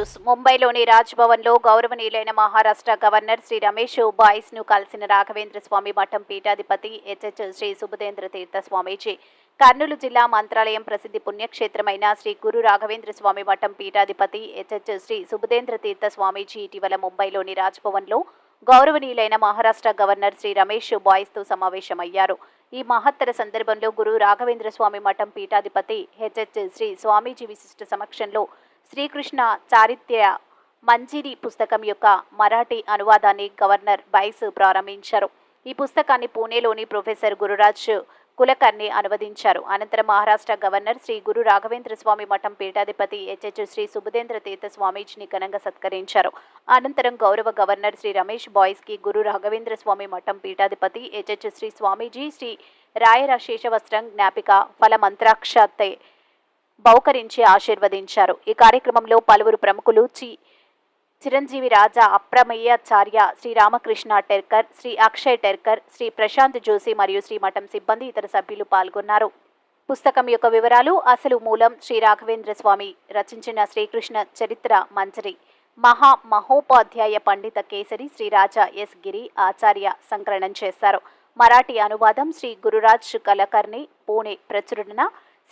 News. ముంబైలోని రాజ్ భవన్లో గౌరవనీయులైన మహారాష్ట్ర గవర్నర్ శ్రీ రమేష్ బాయిస్ను కలిసిన రాఘవేంద్ర స్వామి మఠం పీఠాధిపతి హెచ్హెచ్ శ్రీ సుబుధేంద్ర తీర్థ స్వామీజీ, కర్నూలు జిల్లా మంత్రాలయం ప్రసిద్ధి పుణ్యక్షేత్రమైన శ్రీ గురు రాఘవేంద్ర స్వామి మఠం పీఠాధిపతి హెచ్హెచ్ శ్రీ సుబుధేంద్ర తీర్థ స్వామీజీ ఇటీవల ముంబైలోని రాజ్ భవన్లో గౌరవనీయులైన మహారాష్ట్ర గవర్నర్ శ్రీ రమేష్ బాయిస్తో సమావేశమయ్యారు. ఈ మహత్తర సందర్భంలో గురు రాఘవేంద్ర స్వామి మఠం పీఠాధిపతి హెచ్హెచ్ శ్రీ స్వామీజీ విశిష్ట సమక్షంలో శ్రీకృష్ణ చారిత్ర్య మంజిరి పుస్తకం యొక్క మరాఠీ అనువాదాన్ని గవర్నర్ బైస్ ప్రారంభించారు. ఈ పుస్తకాన్ని పూణేలోని ప్రొఫెసర్ గురురాజ్ కులకర్ణి అనువదించారు. అనంతరం మహారాష్ట్ర గవర్నర్ శ్రీ గురు రాఘవేంద్ర స్వామి మఠం పీఠాధిపతి హెచ్హెచ్ శ్రీ సుబుధేంద్ర తీర్థ స్వామీజీని ఘనంగా సత్కరించారు. అనంతరం గౌరవ గవర్నర్ శ్రీ రమేష్ బాయిస్కి గురు రాఘవేంద్ర స్వామి మఠం పీఠాధిపతి హెచ్హెచ్ శ్రీ స్వామీజీ శ్రీ రాయర శేషవస్త్రం జ్ఞాపిక ఫల మంత్రాక్షతే బహుకరించి ఆశీర్వదించారు. ఈ కార్యక్రమంలో పలువురు ప్రముఖులు చిరంజీవి రాజా అప్రమేయాచార్య, శ్రీ రామకృష్ణ టెర్కర్, శ్రీ అక్షయ్ టెర్కర్, శ్రీ ప్రశాంత్ జోషి మరియు శ్రీ మఠం సిబ్బంది ఇతర సభ్యులు పాల్గొన్నారు. పుస్తకం యొక్క వివరాలు. అసలు మూలం శ్రీ రాఘవేంద్ర స్వామి రచించిన శ్రీకృష్ణ చరిత్ర మంజరి మహోపాధ్యాయ పండిత కేసరి శ్రీ రాజా ఎస్ గిరి ఆచార్య సంకలనం చేశారు. మరాఠీ అనువాదం శ్రీ గురురాజ్ కులకర్ణి, పూణే ప్రచురణ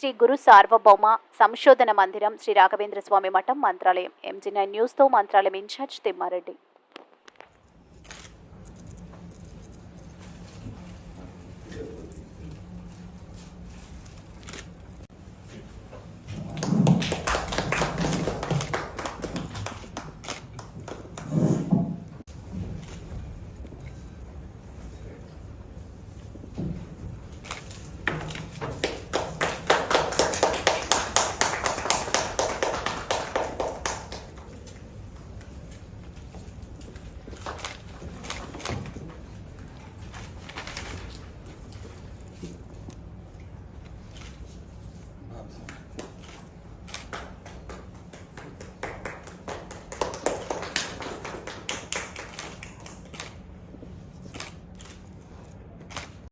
శ్రీ గురు సార్వభౌమ సంశోధన మందిరం, శ్రీ రాఘవేంద్ర స్వామి మఠం, మంత్రాలయం. MG9 న్యూస్తో మంత్రాలయం ఇన్ఛార్జ్ తిమ్మారెడ్డి.